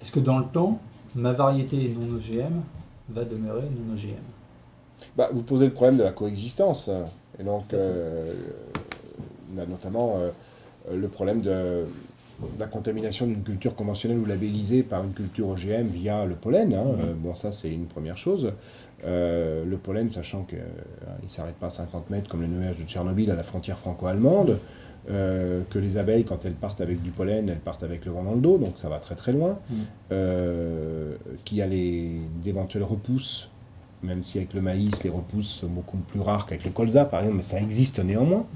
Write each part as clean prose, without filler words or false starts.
Est-ce que dans le temps, ma variété non OGM va demeurer non OGM? Bah, vous posez le problème de la coexistence. Et donc, Tout à fait. on a notamment le problème de la contamination d'une culture conventionnelle ou labellisée par une culture OGM via le pollen. Hein. Bon, ça, c'est une première chose. Le pollen, sachant qu'il ne s'arrête pas à 50 mètres comme les nuages de Tchernobyl à la frontière franco-allemande, que les abeilles, quand elles partent avec du pollen, elles partent avec le vent dans le dos, donc ça va très très loin. Qu'il y a d'éventuelles repousses, même si avec le maïs, les repousses sont beaucoup plus rares qu'avec le colza, par exemple, mais ça existe néanmoins,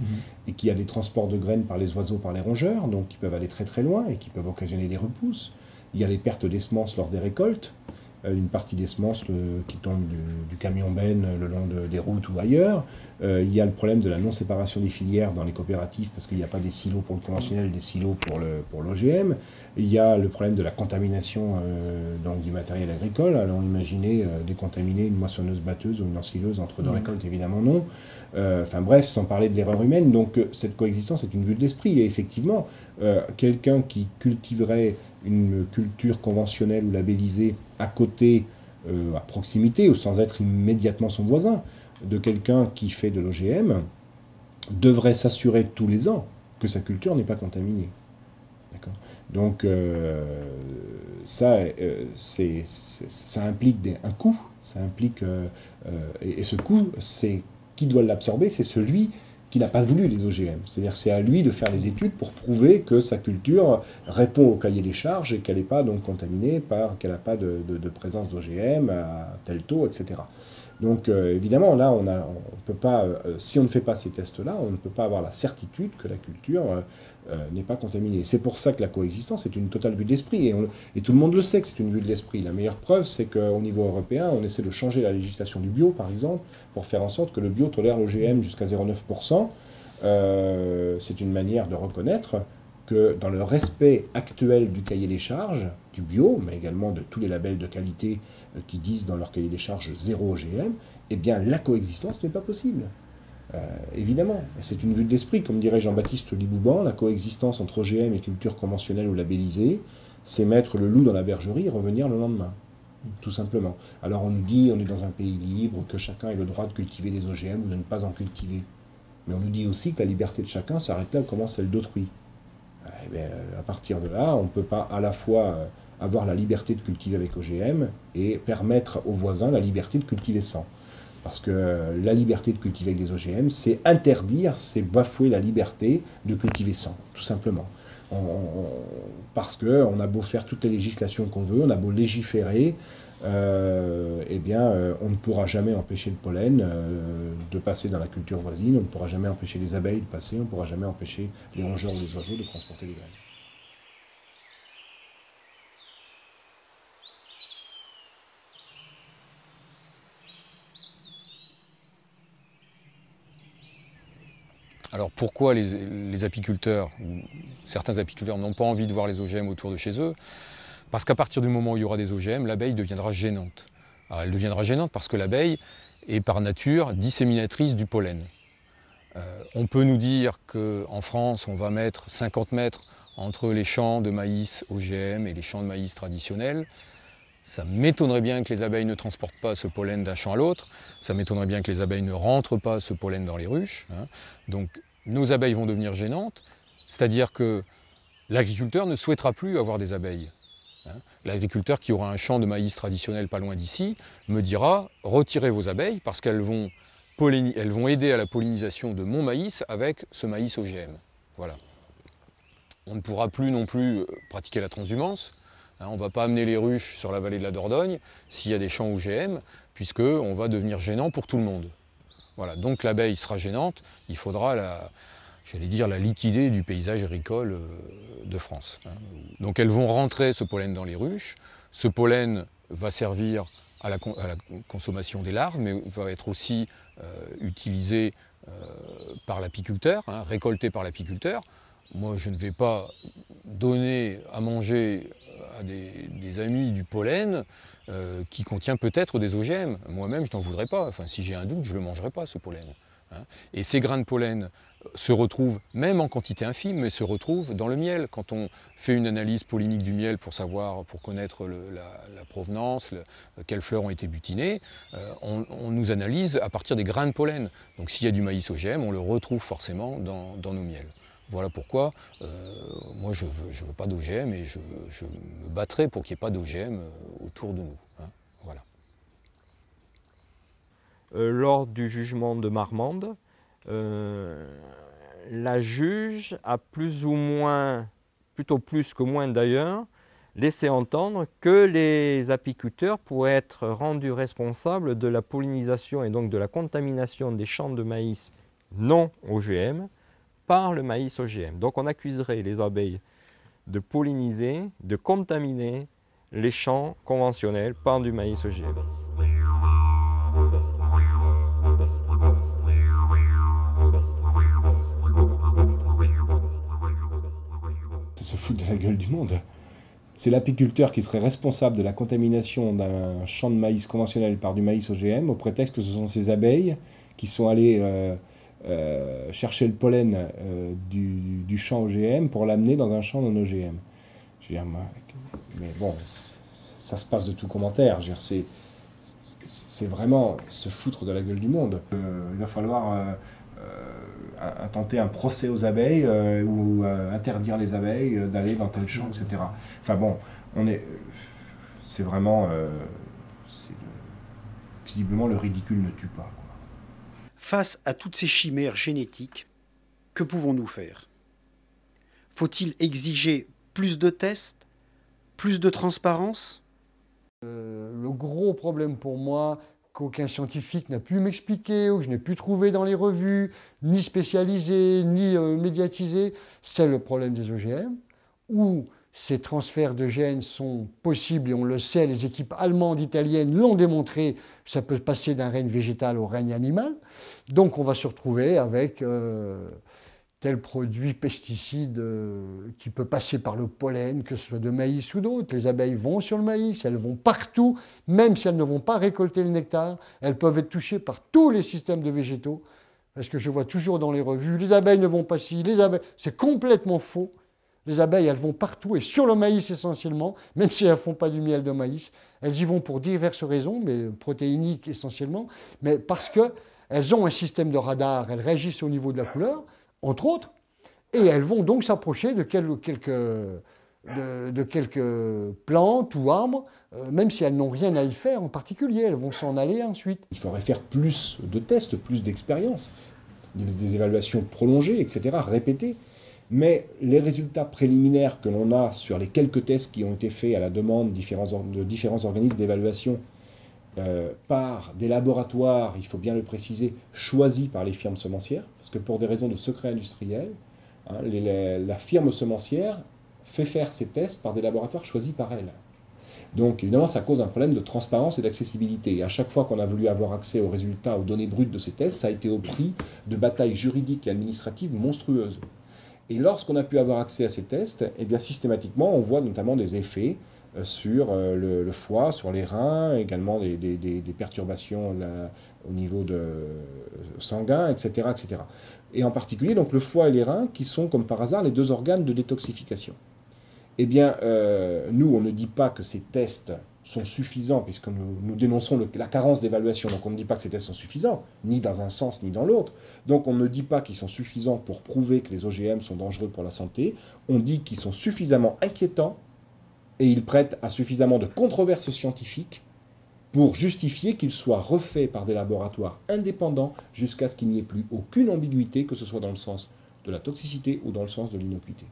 et qu'il y a des transports de graines par les oiseaux, par les rongeurs, donc qui peuvent aller très très loin et qui peuvent occasionner des repousses. Il y a les pertes d'essemences lors des récoltes, une partie des semences qui tombent du camion benne le long des routes ou ailleurs. Il y a le problème de la non-séparation des filières dans les coopératives parce qu'il n'y a pas des silos pour le conventionnel et des silos pour l'OGM. Il y a le problème de la contamination donc du matériel agricole. Alors imaginez décontaminer une moissonneuse-batteuse ou une ensileuse entre deux récoltes, évidemment non. Enfin bref, sans parler de l'erreur humaine. Donc cette coexistence est une vue de l'esprit. Et effectivement, quelqu'un qui cultiverait une culture conventionnelle ou labellisée à côté, à proximité, ou sans être immédiatement son voisin, de quelqu'un qui fait de l'OGM, devrait s'assurer tous les ans que sa culture n'est pas contaminée. D'accord ? Donc ça implique un coût, ça implique, et ce coût, c'est qui doit l'absorber, c'est celui qui n'a pas voulu les OGM. C'est-à-dire c'est à lui de faire les études pour prouver que sa culture répond au cahier des charges et qu'elle n'est pas donc contaminée qu'elle n'a pas de présence d'OGM à tel taux, etc. Donc évidemment, là, on peut pas, si on ne fait pas ces tests-là, on ne peut pas avoir la certitude que la culture n'est pas contaminée. C'est pour ça que la coexistence est une totale vue de l'esprit. Et tout le monde le sait que c'est une vue de l'esprit. La meilleure preuve, c'est qu'au niveau européen, on essaie de changer la législation du bio, par exemple, pour faire en sorte que le bio tolère l'OGM jusqu'à 0,9%. C'est une manière de reconnaître que dans le respect actuel du cahier des charges, du bio, mais également de tous les labels de qualité qui disent dans leur cahier des charges 0 OGM, eh bien la coexistence n'est pas possible. Évidemment, c'est une vue de l'esprit, comme dirait Jean-Baptiste Libouban, la coexistence entre OGM et culture conventionnelle ou labellisée, c'est mettre le loup dans la bergerie et revenir le lendemain. Tout simplement. Alors on nous dit, on est dans un pays libre, que chacun ait le droit de cultiver des OGM ou de ne pas en cultiver. Mais on nous dit aussi que la liberté de chacun s'arrête là où commence celle d'autrui. Eh bien, à partir de là, on ne peut pas à la fois avoir la liberté de cultiver avec OGM et permettre aux voisins la liberté de cultiver sans. Parce que la liberté de cultiver avec des OGM, c'est interdire, c'est bafouer la liberté de cultiver sans, tout simplement. Parce qu'on a beau faire toutes les législations qu'on veut, on a beau légiférer, eh bien, on ne pourra jamais empêcher le pollen de passer dans la culture voisine, on ne pourra jamais empêcher les abeilles de passer, on ne pourra jamais empêcher les rongeurs ou les oiseaux de transporter les graines. Alors pourquoi les apiculteurs, ou certains apiculteurs n'ont pas envie de voir les OGM autour de chez eux? Parce qu'à partir du moment où il y aura des OGM, l'abeille deviendra gênante. Alors elle deviendra gênante parce que l'abeille est par nature disséminatrice du pollen. On peut nous dire qu'en France, on va mettre 50 mètres entre les champs de maïs OGM et les champs de maïs traditionnels. Ça m'étonnerait bien que les abeilles ne transportent pas ce pollen d'un champ à l'autre. Ça m'étonnerait bien que les abeilles ne rentrent pas ce pollen dans les ruches. Donc nos abeilles vont devenir gênantes. C'est-à-dire que l'agriculteur ne souhaitera plus avoir des abeilles. L'agriculteur qui aura un champ de maïs traditionnel pas loin d'ici me dira « retirez vos abeilles parce qu'elles vont aider à la pollinisation de mon maïs avec ce maïs OGM. » Voilà. On ne pourra plus non plus pratiquer la transhumance. On ne va pas amener les ruches sur la vallée de la Dordogne s'il y a des champs OGM, puisqu'on va devenir gênant pour tout le monde. Voilà. Donc l'abeille sera gênante, il faudra la liquider du paysage agricole de France. Donc elles vont rentrer ce pollen dans les ruches. Ce pollen va servir à la consommation des larves, mais va être aussi utilisé par l'apiculteur, récolté par l'apiculteur. Moi, je ne vais pas donner à manger à des amis du pollen qui contient peut-être des OGM. Moi-même, je n'en voudrais pas. Enfin, si j'ai un doute, je ne le mangerai pas, ce pollen. Et ces grains de pollen se retrouvent, même en quantité infime, mais se retrouvent dans le miel. Quand on fait une analyse pollinique du miel pour connaître la provenance, quelles fleurs ont été butinées, on nous analyse à partir des grains de pollen. Donc s'il y a du maïs OGM, on le retrouve forcément dans nos miels. Voilà pourquoi moi je veux pas d'OGM et je me battrai pour qu'il n'y ait pas d'OGM autour de nous. Hein. Voilà. Lors du jugement de Marmande, la juge a plus ou moins, plutôt plus que moins d'ailleurs, laissé entendre que les apiculteurs pourraient être rendus responsables de la pollinisation et donc de la contamination des champs de maïs non OGM par le maïs OGM. Donc on accuserait les abeilles de polliniser, de contaminer les champs conventionnels par du maïs OGM. Se foutre de la gueule du monde. C'est l'apiculteur qui serait responsable de la contamination d'un champ de maïs conventionnel par du maïs OGM au prétexte que ce sont ces abeilles qui sont allées chercher le pollen du champ OGM pour l'amener dans un champ non OGM. Je veux dire, mais bon, ça se passe de tout commentaire. Je veux dire, c'est vraiment se foutre de la gueule du monde. Il va falloir tenter un procès aux abeilles ou interdire les abeilles d'aller dans tel champ, etc. Enfin bon, c'est vraiment... visiblement, le ridicule ne tue pas, quoi. Face à toutes ces chimères génétiques, que pouvons-nous faire? Faut-il exiger plus de tests, plus de transparence? Le gros problème pour moi, qu'aucun scientifique n'a pu m'expliquer, ou que je n'ai pu trouver dans les revues, ni spécialisées, ni médiatisées, c'est le problème des OGM, où ces transferts de gènes sont possibles, et on le sait, les équipes allemandes, italiennes l'ont démontré, ça peut passer d'un règne végétal au règne animal. Donc on va se retrouver avec tel produit pesticide qui peut passer par le pollen, que ce soit de maïs ou d'autres. Les abeilles vont sur le maïs, elles vont partout, même si elles ne vont pas récolter le nectar, elles peuvent être touchées par tous les systèmes de végétaux, parce que je vois toujours dans les revues, les abeilles ne vont pas ici, les abeilles... C'est complètement faux. Les abeilles, elles vont partout, et sur le maïs essentiellement, même si elles ne font pas du miel de maïs. Elles y vont pour diverses raisons, mais protéiniques essentiellement, mais parce qu'elles ont un système de radar, elles réagissent au niveau de la couleur, entre autres, et elles vont donc s'approcher de quelques plantes ou arbres, même si elles n'ont rien à y faire en particulier, elles vont s'en aller ensuite. Il faudrait faire plus de tests, plus d'expériences, des évaluations prolongées, etc., répétées. Mais les résultats préliminaires que l'on a sur les quelques tests qui ont été faits à la demande de différents organismes d'évaluation par des laboratoires, il faut bien le préciser, choisis par les firmes semencières, parce que pour des raisons de secret industriel, hein, la firme semencière fait faire ces tests par des laboratoires choisis par elle. Donc évidemment, ça cause un problème de transparence et d'accessibilité. Et à chaque fois qu'on a voulu avoir accès aux résultats, aux données brutes de ces tests, ça a été au prix de batailles juridiques et administratives monstrueuses. Et lorsqu'on a pu avoir accès à ces tests, eh bien systématiquement, on voit notamment des effets sur le foie, sur les reins, également des perturbations au niveau sanguin, etc., etc. Et en particulier, donc, le foie et les reins, qui sont, comme par hasard, les deux organes de détoxification. Eh bien, nous, on ne dit pas que ces tests sont suffisants, puisque nous dénonçons la carence d'évaluation. Donc on ne dit pas que ces tests sont suffisants, ni dans un sens ni dans l'autre. Donc on ne dit pas qu'ils sont suffisants pour prouver que les OGM sont dangereux pour la santé. On dit qu'ils sont suffisamment inquiétants et ils prêtent à suffisamment de controverses scientifiques pour justifier qu'ils soient refaits par des laboratoires indépendants jusqu'à ce qu'il n'y ait plus aucune ambiguïté, que ce soit dans le sens de la toxicité ou dans le sens de l'innocuité.